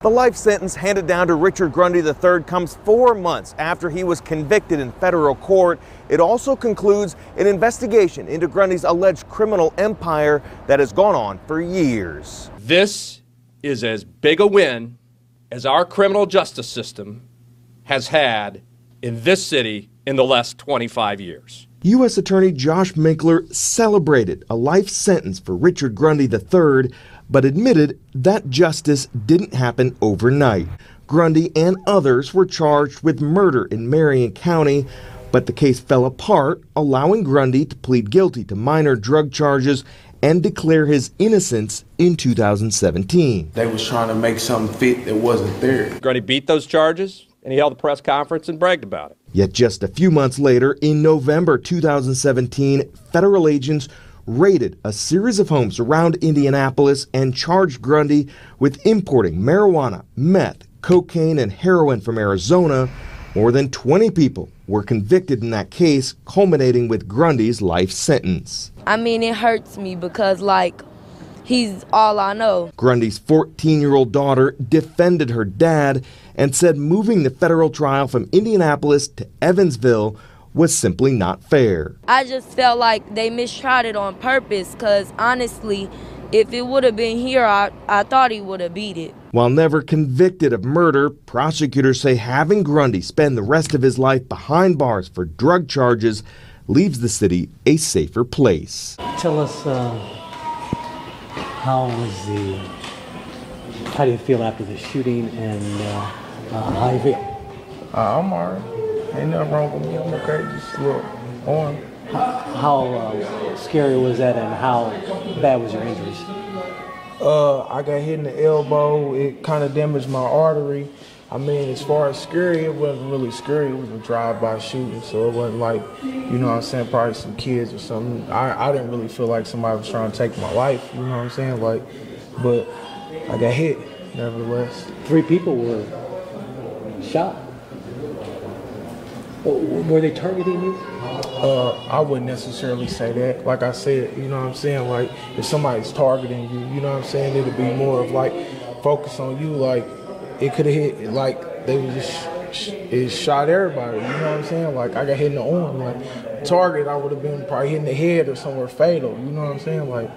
The life sentence handed down to Richard Grundy III comes 4 months after he was convicted in federal court. It also concludes an investigation into Grundy's alleged criminal empire that has gone on for years. This is as big a win as our criminal justice system has had in this city in the last 25 years. U.S. Attorney Josh Minkler celebrated a life sentence for Richard Grundy III, but admitted that justice didn't happen overnight. Grundy and others were charged with murder in Marion County, but the case fell apart, allowing Grundy to plead guilty to minor drug charges and declare his innocence in 2017. They was trying to make something fit that wasn't there. Grundy beat those charges, and he held a press conference and bragged about it. Yet just a few months later, in November 2017, federal agents raided a series of homes around Indianapolis and charged Grundy with importing marijuana, meth, cocaine, and heroin from Arizona. More than 20 people were convicted in that case, culminating with Grundy's life sentence. I mean, it hurts me because, he's all I know. Grundy's 14-year-old daughter defended her dad and said moving the federal trial from Indianapolis to Evansville was simply not fair. I just felt like they mistried it on purpose because, honestly, if it would have been here, I thought he would have beat it. While never convicted of murder, prosecutors say having Grundy spend the rest of his life behind bars for drug charges leaves the city a safer place. Tell us, how do you feel after the shooting, and how you feel? I'm all right. Ain't nothing wrong with me. I'm okay. Just a little on. How scary was that, and how bad was your injuries? I got hit in the elbow. It kind of damaged my artery. I mean, as far as scary, it wasn't really scary. It was a drive-by shooting, so it wasn't like, you know what I'm saying, probably some kids or something. I didn't really feel like somebody was trying to take my life, you know what I'm saying? But I got hit, nevertheless. 3 people were shot. Were they targeting you? I wouldn't necessarily say that. Like I said, you know what I'm saying? Like, if somebody's targeting you, you know what I'm saying? It'd be more of focus on you. Like, it could have hit, they was just, it shot everybody, you know what I'm saying? I got hit in the arm. Target, I would have been probably hitting the head or somewhere fatal, you know what I'm saying?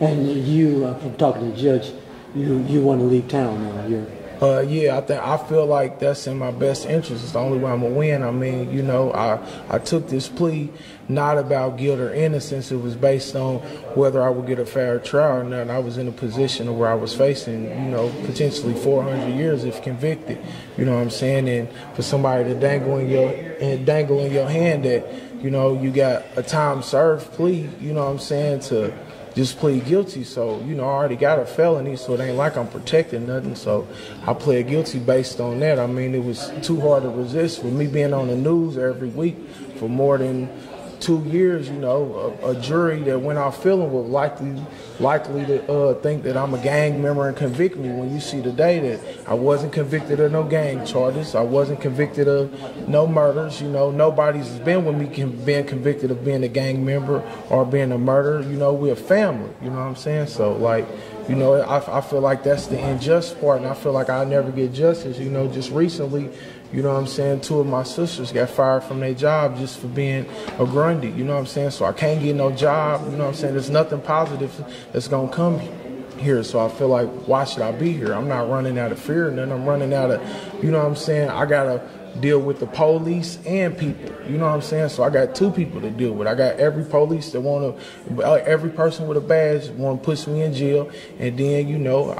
And you, from talking to the judge, you want to leave town now. Yeah, I feel like that's in my best interest. It's the only way I'm gonna win. I mean, you know, I took this plea not about guilt or innocence. It was based on whether I would get a fair trial or not. I was in a position where I was facing, you know, potentially 400 years if convicted. You know what I'm saying? And for somebody to dangle in your hand that, you know, you got a time served plea, you know what I'm saying, to just plead guilty. So, you know, I already got a felony, so it ain't like I'm protecting nothing. So I pled guilty based on that. I mean, it was too hard to resist with me being on the news every week for more than 2 years. You know, a jury that went out feeling was likely to think that I'm a gang member and convict me, when you see today that I wasn't convicted of no gang charges. I wasn't convicted of no murders. You know, nobody's been with me being convicted of being a gang member or being a murderer. You know, we're a family, you know what I'm saying? So, you know, I feel like that's the unjust part, and I feel like I'll never get justice. You know, just recently, you know what I'm saying, 2 of my sisters got fired from their job just for being a Grundy, you know what I'm saying? So I can't get no job, you know what I'm saying? There's nothing positive that's going to come here. So I feel like, why should I be here? I'm not running out of fear, and then I'm running out of, you know what I'm saying? I got to deal with the police and people, you know what I'm saying? So I got 2 people to deal with. I got every police that every person with a badge want to push me in jail, and then, you know,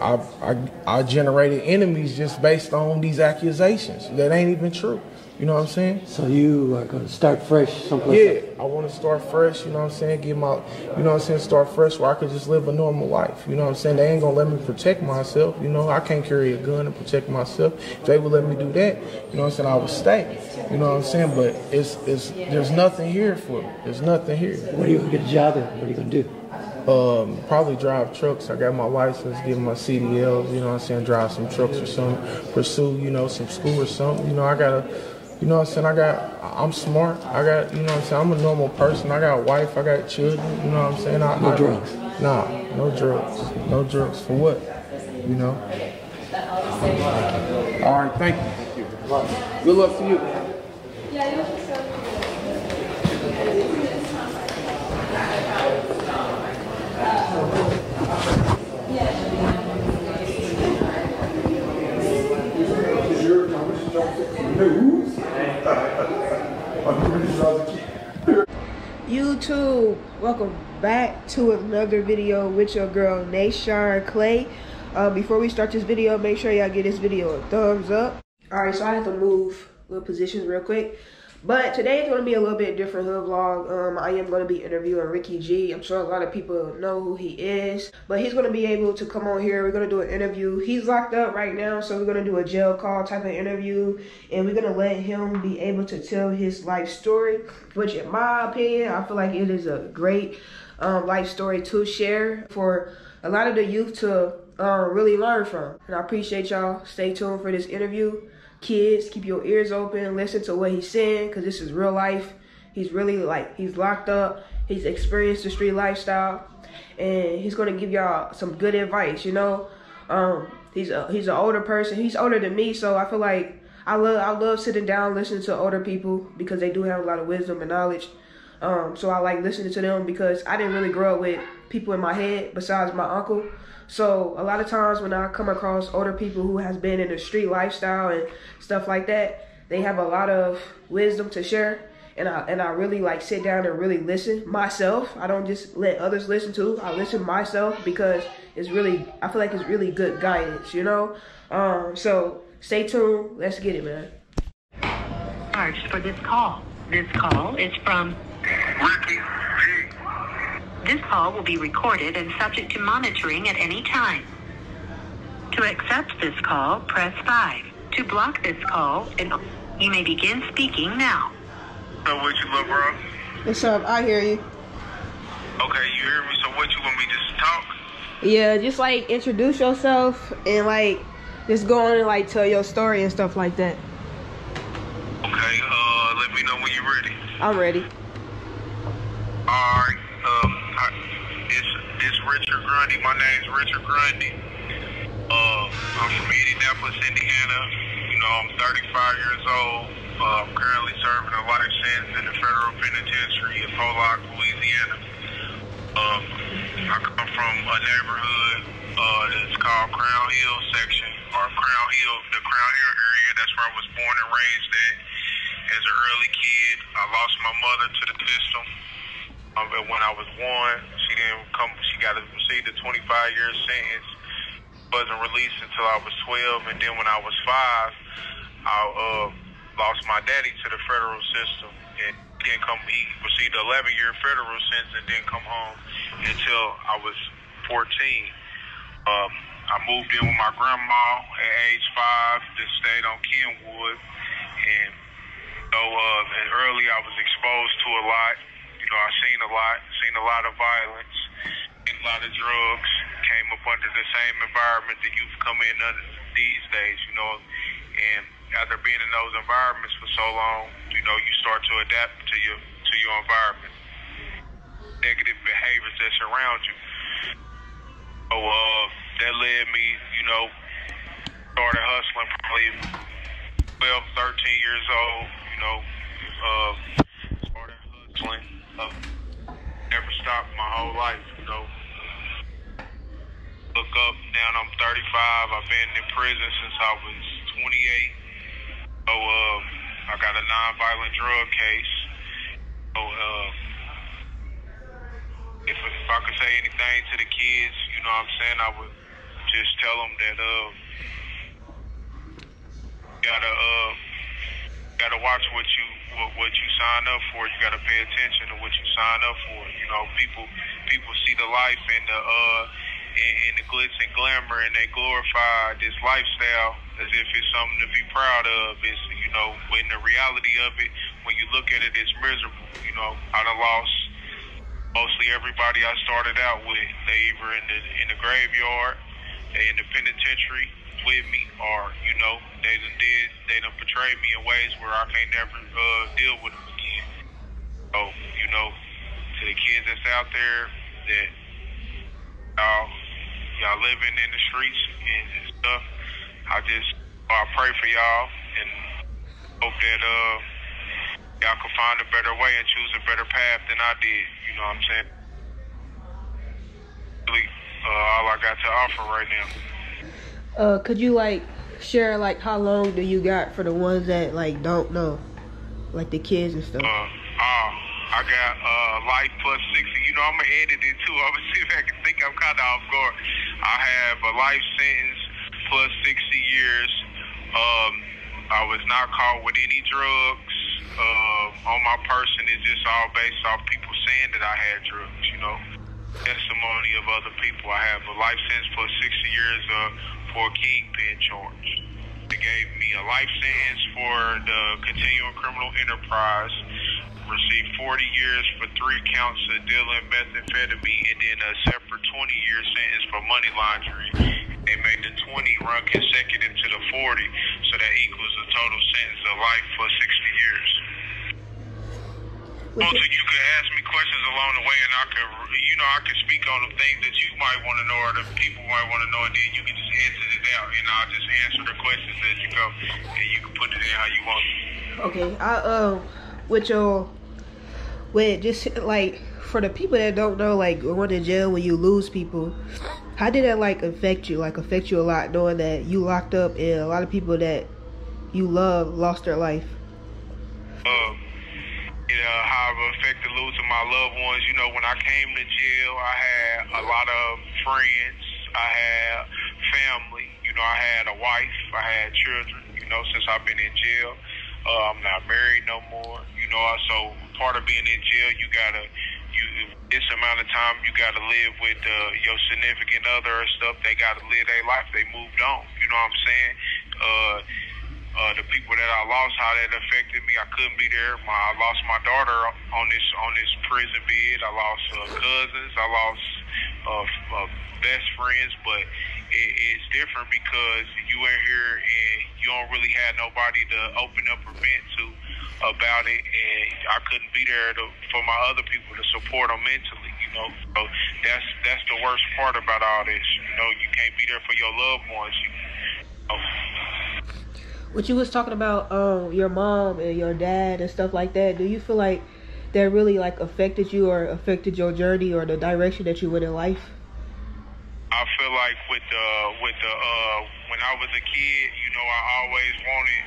I generated enemies just based on these accusations that ain't even true. You know what I'm saying? So you are going to start fresh someplace? Yeah, I want to start fresh, you know what I'm saying? You know what I'm saying? Start fresh where I could just live a normal life. You know what I'm saying? They ain't going to let me protect myself. You know, I can't carry a gun and protect myself. If they would let me do that, you know what I'm saying, I would stay. You know what I'm saying? But there's nothing here for me. There's nothing here. What are you going to get a job there? What are you going to do? Probably drive trucks. I got my license, get my CDLs, you know what I'm saying, drive some trucks or something, pursue, you know, some school or something. You know, I got to, you know what I'm saying, I'm smart. I got, you know what I'm saying, I'm a normal person. I got a wife, I got children, you know what I'm saying. No drugs? Nah, no drugs. No drugs for what, you know? All right, thank you. Good luck to you. Yeah, you can sell YouTube, welcome back to another video with your girl Nation Clay. Before we start this video, make sure y'all give this video a thumbs up. Alright, so I have to move little positions real quick, but today is going to be a little bit different hood vlog. I am going to be interviewing Ricky G. I'm sure a lot of people know who he is, but he's going to be able to come on here. We're going to do an interview. He's locked up right now, so we're going to do a jail call type of interview, and we're going to let him be able to tell his life story, which in my opinion, I feel like it is a great life story to share for a lot of the youth to really learn from. And I appreciate y'all. Stay tuned for this interview. Kids, keep your ears open, listen to what he's saying, because this is real life. He's really he's locked up, he's experienced the street lifestyle, and he's gonna give y'all some good advice, you know. He's an older person. He's older than me, so I feel like I love sitting down listening to older people, because they do have a lot of wisdom and knowledge. So I like listening to them, because I didn't really grow up with people in my head besides my uncle. So a lot of times when I come across older people who has been in the street lifestyle and stuff like that, they have a lot of wisdom to share, and I really like sit down and really listen myself. I don't just let others listen to. I listen myself, because it's really, I feel like it's really good guidance, you know. So stay tuned. Let's get it, man. Charged for this call. This call is from Ricky G. This call will be recorded and subject to monitoring at any time. To accept this call, press 5. To block this call, you may begin speaking now. So what you love, bro? What's up? I hear you. Okay, you hear me? So what you want me just to talk? Yeah, just like introduce yourself and like just go on and like tell your story and stuff like that. Okay, let me know when you're ready. I'm ready. Alright, it's Richard Grundy. My name's Richard Grundy. I'm from Indianapolis, Indiana. You know, I'm 35 years old. I'm currently serving a life sentence in the federal penitentiary in Pollock, Louisiana. I come from a neighborhood that's called Crown Hill section, or Crown Hill, the Crown Hill area. That's where I was born and raised at. As an early kid, I lost my mother to the system. When I was 1, she got to receive a 25-year sentence. Wasn't released until I was 12, and then when I was 5, I lost my daddy to the federal system, and he received an 11-year federal sentence and didn't come home until I was 14. I moved in with my grandma at age 5, then stayed on Kenwood, and and early I was exposed to a lot. You know, I seen a lot of violence, a lot of drugs, came up under the same environment that youth come in under these days, you know. And after being in those environments for so long, you know, you start to adapt to your environment, negative behaviors that surround you. So that led me, you know, started hustling probably 12, 13 years old, you know, started hustling. Never stopped my whole life, you know. Look up, now I'm 35. I've been in prison since I was 28. So I got a non-violent drug case. So if I could say anything to the kids, you know what I'm saying, I would just tell them that gotta watch what you sign up for. You gotta pay attention to what you sign up for. You know, people see the life in the glitz and glamour, and they glorify this lifestyle as if it's something to be proud of. It's, you know, when the reality of it, when you look at it, it's miserable. You know, I done lost mostly everybody I started out with. They either in the graveyard, they in the penitentiary with me, or, you know, they done betrayed me in ways where I can't never deal with them again. So, you know, to the kids that's out there that y'all living in the streets and stuff, I pray for y'all and hope that y'all can find a better way and choose a better path than I did. You know what I'm saying? Really, all I got to offer right now. Could you like share like how long do you got for the ones that like don't know, like the kids and stuff? I got life plus 60. You know, I'm gonna edit it too. I'm gonna see if I can think. I'm kind of off guard. I have a life sentence plus 60 years. I was not caught with any drugs on my person. It's just all based off people saying that I had drugs, you know. Testimony of other people. I have a life sentence plus 60 years for a kingpin charge. They gave me a life sentence for the continuing criminal enterprise, received 40 years for 3 counts of dealing methamphetamine, and then a separate 20-year sentence for money laundering. They made the 20 run consecutive to the 40, so that equals a total sentence of life for 60 years. So you could ask me questions along the way, and I could speak on the things that you might want to know or the people might want to know, and then you can just answer it out, and I'll just answer the questions as you go, and you can put it in how you want. Okay, with just like for the people that don't know, like going to jail when you lose people, how did that like affect you? Like affect you a lot, knowing that you locked up and a lot of people that you love lost their life. How it affected losing my loved ones. You know, when I came to jail, I had a lot of friends. I had family. You know, I had a wife. I had children. You know, since I've been in jail, I'm not married no more. You know, so part of being in jail, this amount of time you gotta live with your significant other or stuff. They gotta live their life. They moved on. You know what I'm saying? The people that I lost, how that affected me, I couldn't be there. I lost my daughter on this prison bed. I lost cousins. I lost best friends. But it's different because you ain't here and you don't really have nobody to open up or vent to about it. And I couldn't be there for my other people to support them mentally. You know, so that's the worst part about all this. You know, you can't be there for your loved ones. What you was talking about, your mom and your dad and stuff like that, do you feel like that really like affected you or affected your journey or the direction that you went in life? I feel like with when I was a kid, you know, I always wanted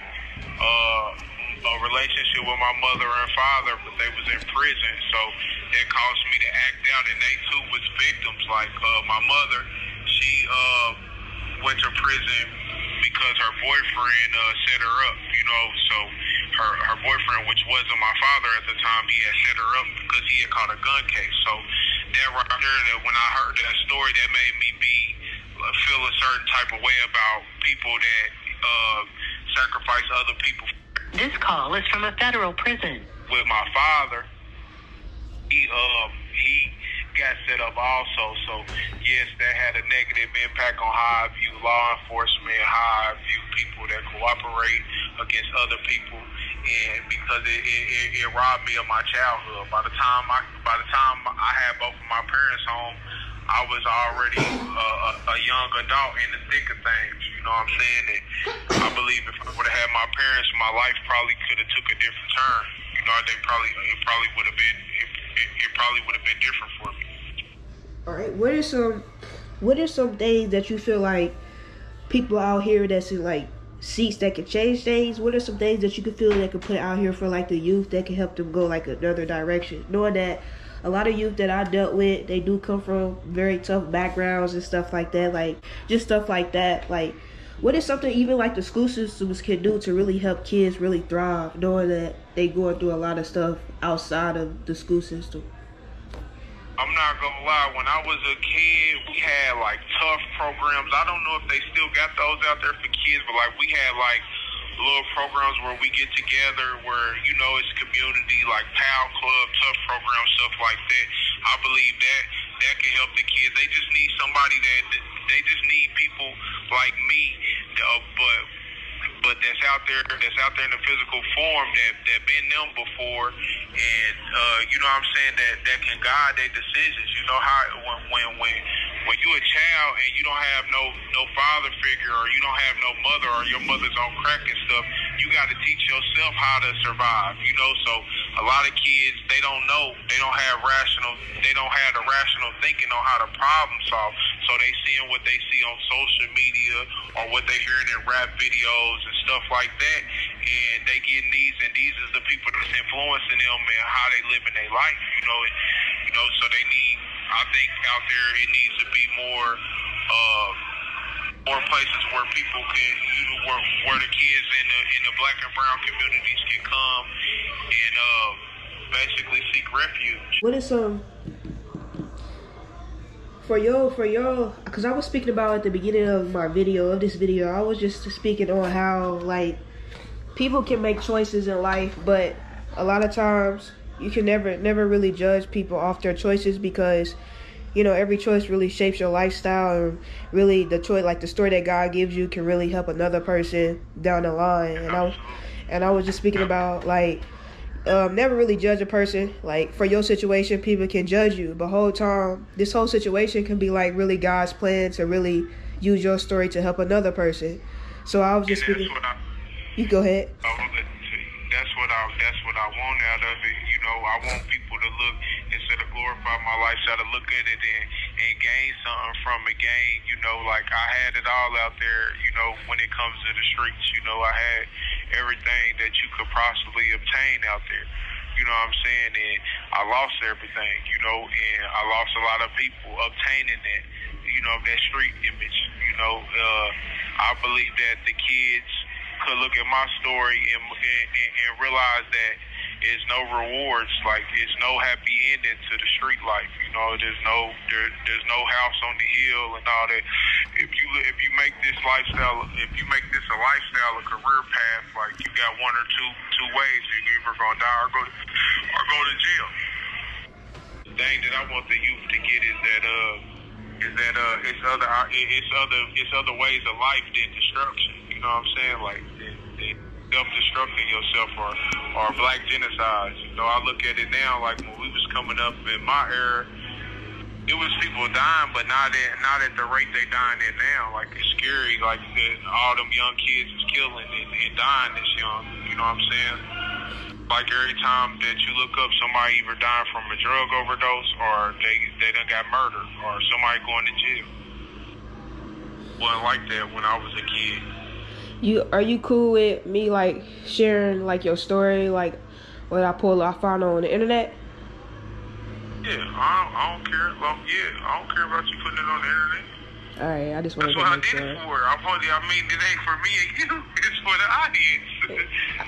a relationship with my mother and father, but they was in prison, so that caused me to act out, and they too was victims. Like my mother, she went to prison because her boyfriend set her up, you know. So her boyfriend, which wasn't my father at the time, he had set her up because he had caught a gun case. So that right there, that when I heard that story, that made me feel a certain type of way about people that sacrifice other people. This call is from a federal prison. With my father, he got set up also, so yes, that had a negative impact on how I view law enforcement, how I view people that cooperate against other people, and because it robbed me of my childhood. By the time I had both of my parents home, I was already a young adult in the thick of things. You know what I'm saying? And I believe if I would have had my parents, my life probably could have took a different turn. You know, it probably would have been different for me. All right, what are some things that you feel like people out here that's in like seats that can change things? What are some things that you can feel that can put out here for like the youth that can help them go like another direction? Knowing that a lot of youth that I dealt with, they do come from very tough backgrounds and stuff like that, like just stuff like that. Like, what is something even like the school systems can do to really help kids really thrive, knowing that they going through a lot of stuff outside of the school system? I'm not gonna lie, when I was a kid, we had like tough programs. I don't know if they still got those out there for kids, but like we had like little programs where we get together where, you know, it's community, like PAL Club, tough programs, stuff like that. I believe that can help the kids. They just need somebody they just need people like me, but that's out there in the physical form that been them before, and you know what I'm saying, that can guide their decisions. You know how when when you a child and you don't have no father figure, or you don't have no mother, or your mother's on crack and stuff, you got to teach yourself how to survive, you know. So a lot of kids, they don't know, they don't have the rational thinking on how to problem solve. So they seeing what they see on social media or what they hearing in rap videos and stuff like that, and they getting these, and these is the people that's influencing them and how they live in their life, you know. So they need, I think out there it needs to be more places where people can, where the kids in the black and brown communities can come and basically seek refuge. What is for y'all, because I was speaking about at the beginning of this video, I was just speaking on how, like, people can make choices in life, but a lot of times you can never really judge people off their choices, because, you know, every choice really shapes your lifestyle, and really the choice, like the story that God gives you, can really help another person down the line. And I was just speaking about, like, never really judge a person. Like, for your situation, people can judge you, but whole time, this whole situation can be like really God's plan to really use your story to help another person. So I was just speaking. You go ahead. That's what I want out of it. You know, I want people to look, instead of glorify my lifestyle, to look at it and gain something from it. You know, like, I had it all out there, you know, when it comes to the streets. You know, I had everything that you could possibly obtain out there. You know what I'm saying? And I lost everything, you know, and I lost a lot of people obtaining that, you know, that street image. You know, I believe that the kids could look at my story and realize that it's no rewards, like, it's no happy ending to the street life. You know, there's no house on the hill and all that. If you make this lifestyle, a lifestyle, a career path, like, you got one or two ways. You're either gonna die or go to jail. The thing that I want the youth to get is that it's other ways of life than destruction. You know what I'm saying? Like, self-destructing yourself or black genocide. You know, I look at it now, like, when we was coming up in my era, it was people dying, but not at the rate they dying at now. Like, it's scary, like, all them young kids is killing and dying this young. You know what I'm saying? Like, every time that you look up, somebody either dying from a drug overdose, or they done got murdered, or somebody going to jail. Wasn't like that when I was a kid. Are you cool with me, like, sharing, like, your story, like what I found on the internet? Yeah, I don't care. I don't care about you putting it on the internet. All right, I just wanted to make sure. That's what I did it for. I mean, it ain't for me and you. It's for the audience.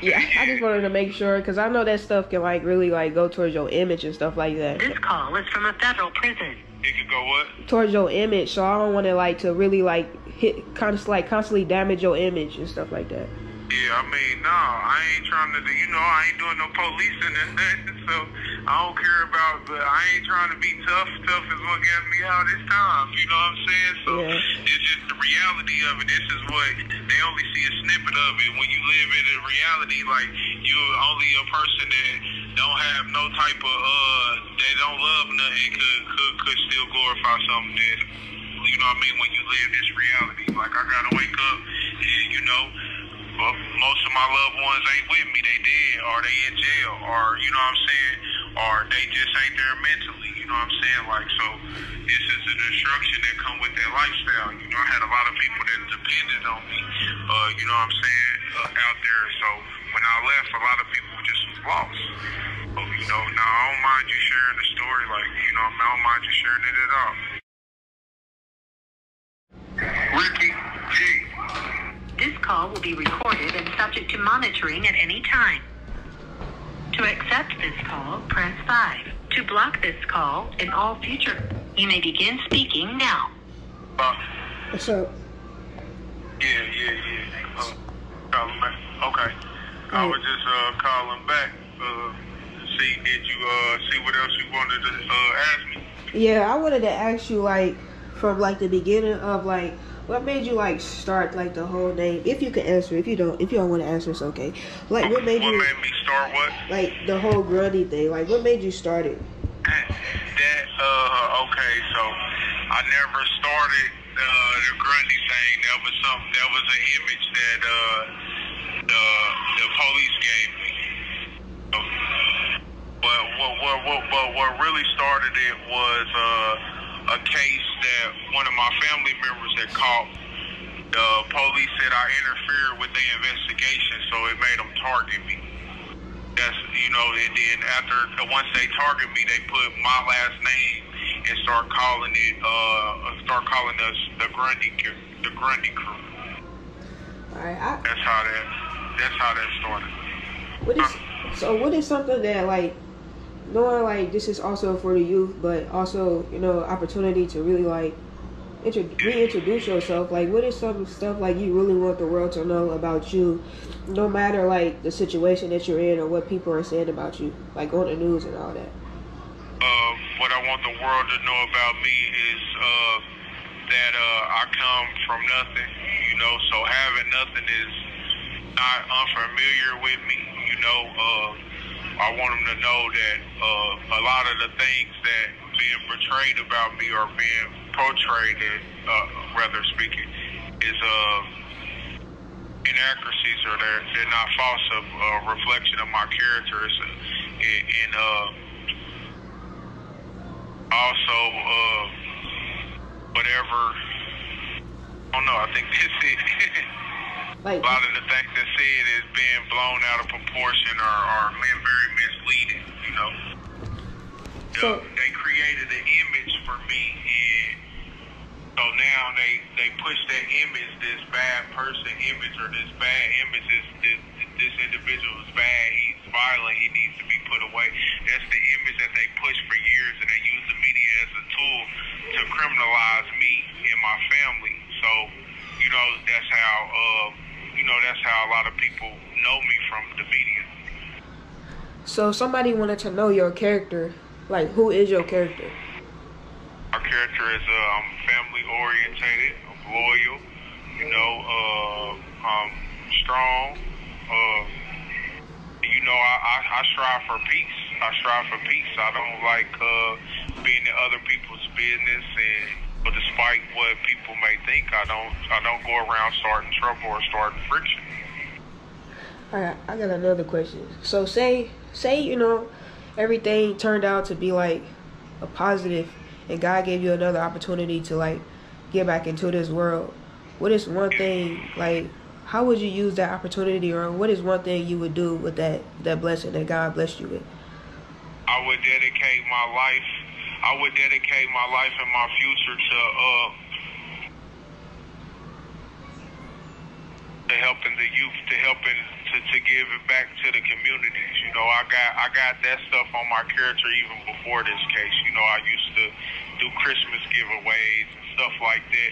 Yeah, I just wanted to make sure, because I know that stuff can, like, really, like, go towards your image and stuff like that. This call is from a federal prison. It could go what? Towards your image, so I don't want it, like, to really, like, constantly damage your image and stuff like that. Yeah, I mean, no, I ain't trying to, you know, I ain't doing no policing and nothing, so I don't care about, but I ain't trying to be tough. Tough is what got me out this time, you know what I'm saying? So yeah. It's just the reality of it. This is what, they only see a snippet of it. When you live in a reality, like, you're only a person that don't have no type of, they don't love nothing, could still glorify something that, you know what I mean, when you live this reality. Like, I gotta wake up and, you know, most of my loved ones ain't with me. They dead, or they in jail, or, you know what I'm saying, or they just ain't there mentally, you know what I'm saying? Like, so this is the destruction that come with that lifestyle. You know, I had a lot of people that depended on me, you know what I'm saying, out there. So when I left, a lot of people just was lost. So, you know, now I don't mind you sharing the story, like, you know, I don't mind you sharing it at all. Ricky G. This call will be recorded and subject to monitoring at any time. To accept this call, press 5. To block this call and all future, you may begin speaking now. What's up? Yeah. Calling back. Okay. I was just calling back. Did you see what else you wanted to ask me? Yeah, I wanted to ask you, like, from, like, the beginning of, like, what made you, like, start, like, the whole name? If you can answer, if you don't want to answer, it's okay. Like, what made me start what? Like, the whole Grundy thing. Like, what made you start it? Okay, so I never started the Grundy thing. That was an image that the police gave me. But what really started it was a case that one of my family members had caught. The police said I interfered with the investigation, so it made them target me. That's, and then once they target me, they put my last name and start calling us the Grundy crew. All right. That's how that started. What is something that, like, knowing like this is also for the youth, but also opportunity to really like reintroduce yourself? Like, what is some stuff like you really want the world to know about you, no matter like the situation that you're in or what people are saying about you, like on the news and all that? What I want the world to know about me is that I come from nothing, so having nothing is not unfamiliar with me, I want them to know that a lot of the things that being portrayed about me or being portrayed, rather speaking, is inaccuracies, or they're not false, a reflection of my character. And also, whatever, I don't know, I think that's it. Like, a lot of the things that said is being blown out of proportion or very misleading, So they created an image for me, and so now they push that image, this bad person image, or this bad image, this individual is bad, he's violent, he needs to be put away. That's the image that they pushed for years, and they use the media as a tool to criminalize me and my family. So, that's how a lot of people know me, from the media. So somebody wanted to know your character. Like, who is your character? My character is I'm family orientated, I'm loyal, I'm strong. I strive for peace. I don't like being in other people's business, but despite what people may think, I don't go around starting trouble or starting friction. All right, I got another question. So say everything turned out to be like a positive, and God gave you another opportunity to like get back into this world. What is one thing, like, how would you use that opportunity, or what is one thing you would do with that blessing that God blessed you with? I would dedicate my life and my future to helping the youth, to give it back to the communities. I got that stuff on my character even before this case. I used to do Christmas giveaways and stuff like that,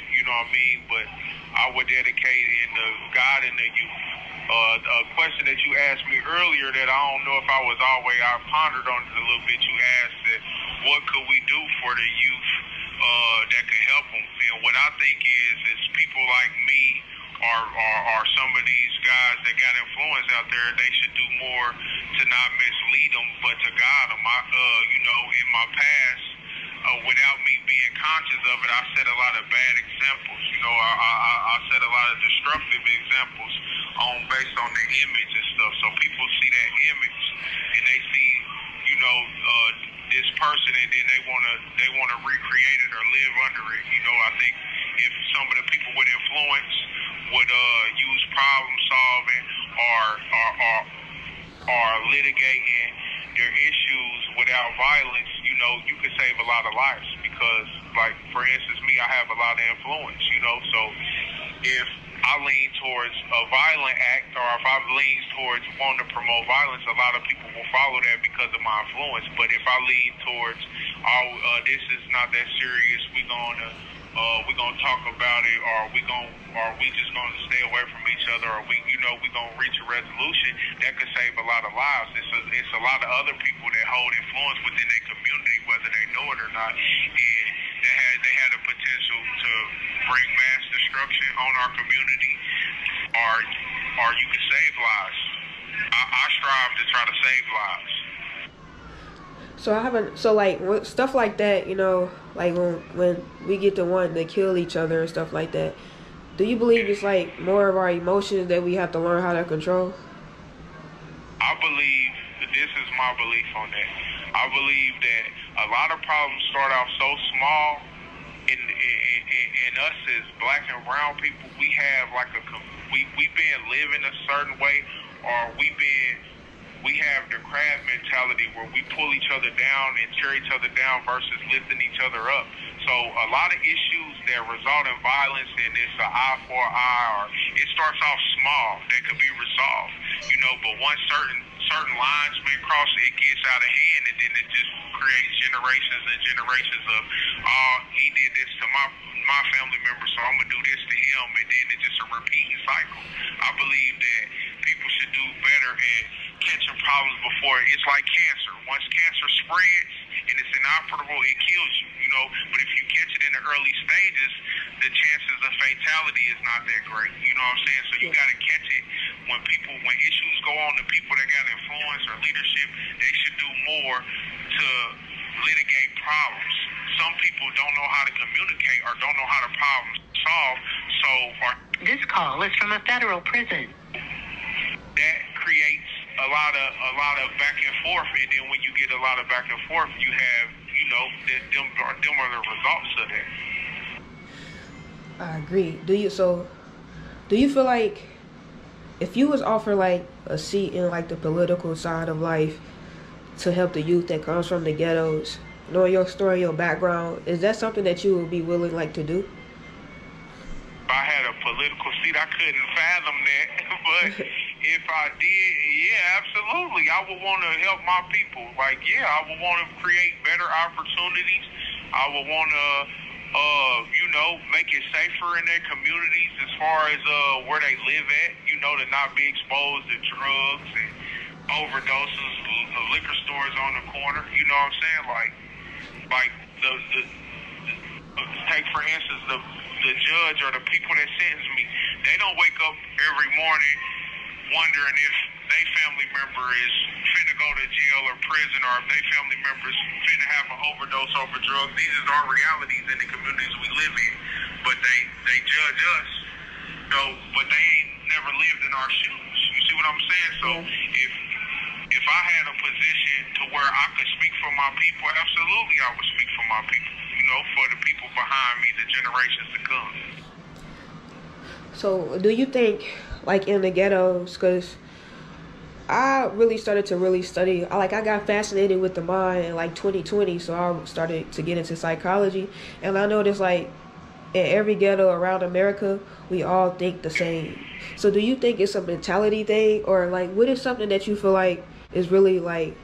but I would dedicate in the God and the youth. A question that you asked me earlier that I don't know if I pondered on it a little bit. You asked that, what could we do for the youth that could help them? And what I think is people like me are some of these guys that got influence out there. They should do more to not mislead them, but to guide them. In my past, without me being conscious of it, I set a lot of bad examples. I set a lot of destructive examples based on the image and stuff. So people see that image and they see, this person, and then they wanna recreate it or live under it. I think if some of the people with influence would use problem solving or litigating their issues without violence, you could save a lot of lives. Because, like, for instance, me, I have a lot of influence, so if I lean towards a violent act, or if I lean towards wanting to promote violence, a lot of people will follow that because of my influence. But if I lean towards, this is not that serious, we're gonna talk about it, or we just gonna stay away from each other, or we gonna reach a resolution, that could save a lot of lives. It's a lot of other people that hold influence within their community, whether they know it or not, and they had a potential to bring mass destruction on our community, or you could save lives. I strive to try to save lives. So like stuff like that, like when we get to wanting to kill each other and stuff like that, do you believe it's like more of our emotions that we have to learn how to control? I believe, this is my belief on that. I believe that a lot of problems start off so small. In us as black and brown people, we have like we've been living a certain way, or we have the crab mentality where we pull each other down and tear each other down versus lifting each other up. So a lot of issues that result in violence, and it's an eye for an eye, or it starts off small that could be resolved, but once certain lines been crossed, it gets out of hand, and then it just creates generations and generations of, oh, he did this to my family member, so I'm gonna do this to him, and then it's just a repeating cycle. I believe that people should do better at catching problems before. It's like cancer. Once cancer spreads and it's inoperable, it kills you, but if you catch it in the early stages, the chances of fatality is not that great. You know what I'm saying? So you got to catch it when issues go on to people that got influence or leadership. They should do more to litigate problems. Some people don't know how to communicate or don't know how to problem solve. This call is from a federal prison. That creates a lot of back and forth, and then when you get a lot of back and forth, you have them are the results of that. I agree. Do you feel like if you was offered like a seat in like the political side of life to help the youth that comes from the ghettos, knowing your story, your background, is that something that you would be willing like to do? If I had a political seat, I couldn't fathom that, but if I did, yeah, absolutely. I would want to help my people. I would want to create better opportunities. I would want to, make it safer in their communities as far as where they live at, to not be exposed to drugs and overdoses, liquor stores on the corner. You know what I'm saying? Like take for instance the judge or the people that sentence me. They don't wake up every morning wondering if their family member is finna go to jail or prison, or if their family member is finna have an overdose over drugs. These are our realities in the communities we live in. But they judge us, but they ain't never lived in our shoes. You see what I'm saying? So if I had a position to where I could speak for my people, absolutely I would speak for my people, for the people behind me, the generations to come. So do you think, like in the ghettos, because I really started to really study, I got fascinated with the mind in like 2020, so I started to get into psychology, and I noticed like in every ghetto around America, we all think the same. So do you think it's a mentality thing, or like what is something that you feel like is really like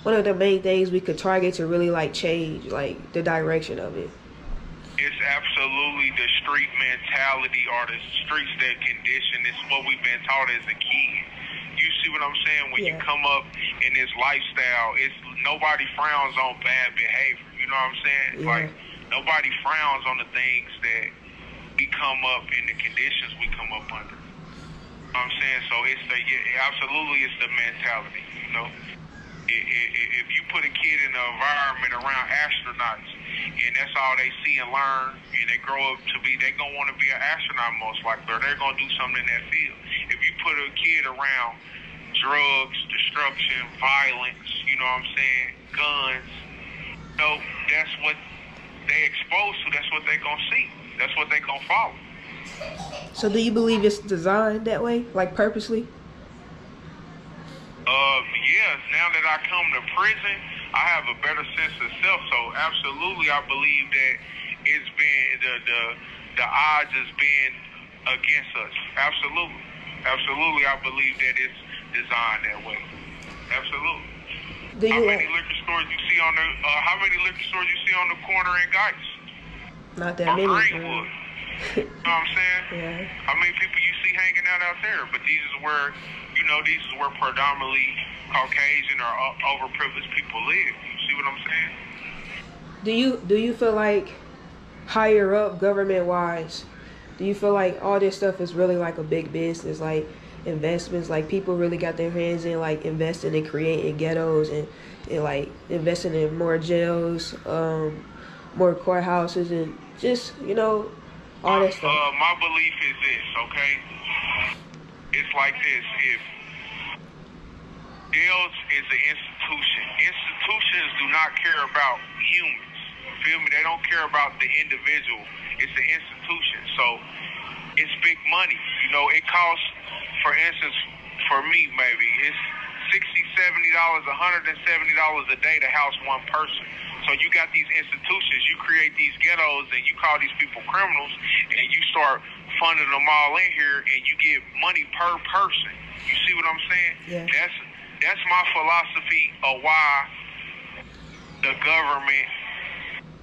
one of the main things we could target to really like change like the direction of it? It's absolutely the street mentality, or the streets that condition. It's what we've been taught as a kid. You see what I'm saying? When you come up in this lifestyle, nobody frowns on bad behavior. You know what I'm saying? Yeah. Like nobody frowns on the things that we come up in, the conditions we come up under. You know what I'm saying? So absolutely it's the mentality. If you put a kid in an environment around astronauts, and that's all they see and learn, and they grow up to be, they're going to want to be an astronaut most likely, or they're going to do something in that field. If you put a kid around drugs, destruction, violence, you know what I'm saying, guns, that's what they exposed to, that's what they're going to see. That's what they're going to follow. So do you believe it's designed that way, like purposely? Yes, now that I come to prison, I have a better sense of self. So absolutely, I believe that it's been the odds has been against us. Absolutely, I believe that it's designed that way. Absolutely. How many liquor stores you see on the corner in Guy's? Not that many. Greenwood. You know what I'm saying? Yeah. How many people you see hanging out there? But these is where predominantly Caucasian or overprivileged people live. You see what I'm saying? Do you feel like higher up government wise, do you feel like all this stuff is really like a big business, like investments, like people really got their hands in like investing in creating ghettos and like investing in more jails, more courthouses and just, you know, all that stuff? My belief is this, okay? It's like this. If jails is an institution, institutions do not care about humans. Feel me? They don't care about the individual. It's an institution. So it's big money. You know, it costs, for instance, for me maybe, it's $60, $70, $170 a day to house one person. So you got these institutions, you create these ghettos, and you call these people criminals, and you start funding them all in here, and you get money per person. You see what I'm saying? Yeah. That's my philosophy of why the government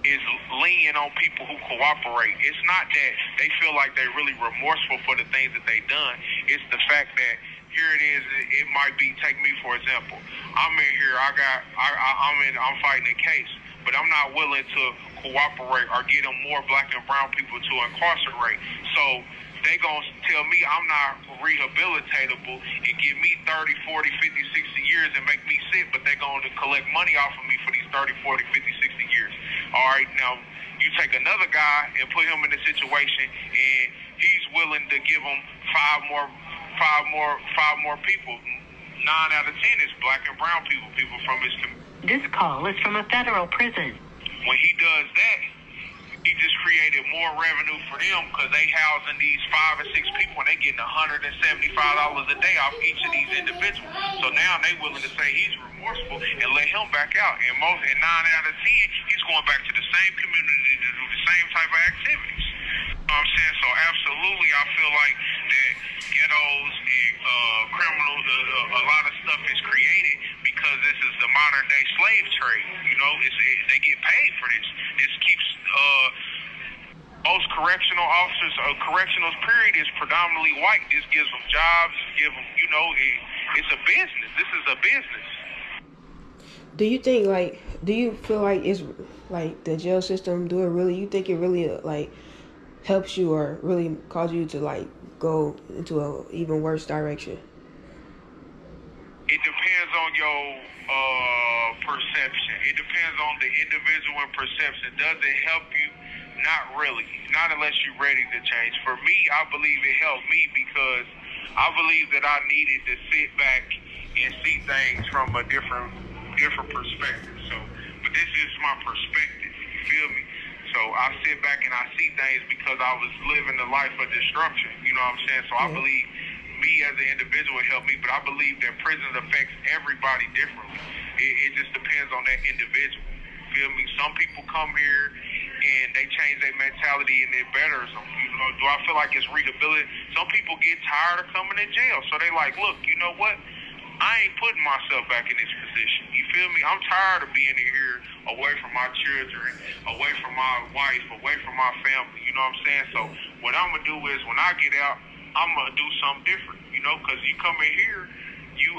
is leaning on people who cooperate. It's not that they feel like they're really remorseful for the things that they've done. It's the fact that here it is. It might be, take me for example. I'm in here. I'm fighting a case, but I'm not willing to cooperate or get them more black and brown people to incarcerate. So they gonna tell me I'm not rehabilitatable and give me 30, 40, 50, 60 years and make me sick, but they going to collect money off of me for these 30, 40, 50, 60 years. All right, now you take another guy and put him in a situation, and he's willing to give him five more people. 9 out of 10 is black and brown people from his community. This call is from a federal prison. When he does that, he just created more revenue for them because they housing these 5 or 6 people and they getting $175 a day off each of these individuals. So now they willing to say he's remorseful and let him back out. And 9 out of 10, he's going back to the same community to do the same type of activities. You know what I'm saying? So absolutely, I feel like that ghettos and criminals, a lot of stuff is created because this is the modern day slave trade. You know, they get paid for this. This keeps most correctional officers, correctionals period is predominantly white. This gives them jobs, give them, you know, it's a business. This is a business. Do you think, like, do you feel like it's, like, the jail system, you think it really, like, helps you or really cause you to, like, go into a even worse direction? It depends on your perception. It depends on the individual and perception. Does it help you? Not really. Not unless you're ready to change. For me, I believe it helped me because I believe that I needed to sit back and see things from a different perspective. So, but this is my perspective. You feel me? So I sit back and I see things because I was living the life of destruction. You know what I'm saying? So I believe me as an individual helped me, but I believe that prison affects everybody differently. It just depends on that individual. Feel me? Some people come here and they change their mentality and it betters them. You know, do I feel like it's rehabilitative? Some people get tired of coming to jail, so they like, look, you know what? I ain't putting myself back in this position. You feel me? I'm tired of being here away from my children, away from my wife, away from my family. You know what I'm saying? So what I'm going to do is when I get out, I'm going to do something different, you know, because you come in here, you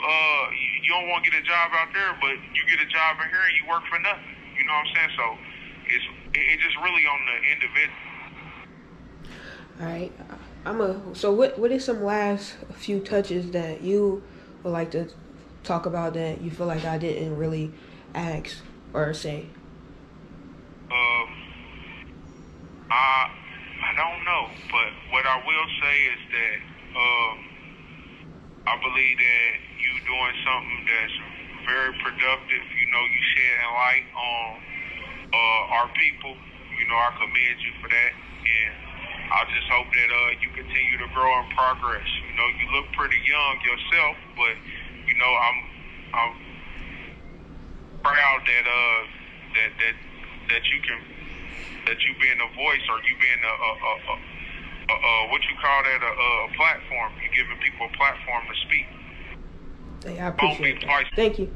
don't want to get a job out there, but you get a job in here and you work for nothing. You know what I'm saying? So it's just really on the individual. All right. So what is some last few touches that you would like to talk about that you feel like I didn't really ask or say? I don't know, but what I will say is that I believe that you doing something that's very productive. You know, you shedding light on our people. You know, I commend you for that, and I just hope that you continue to grow and progress. You know, you look pretty young yourself, but you know, I'm proud that you being a voice, or you being what you call that, a platform. You're giving people a platform to speak. Hey, I appreciate it. Thank you.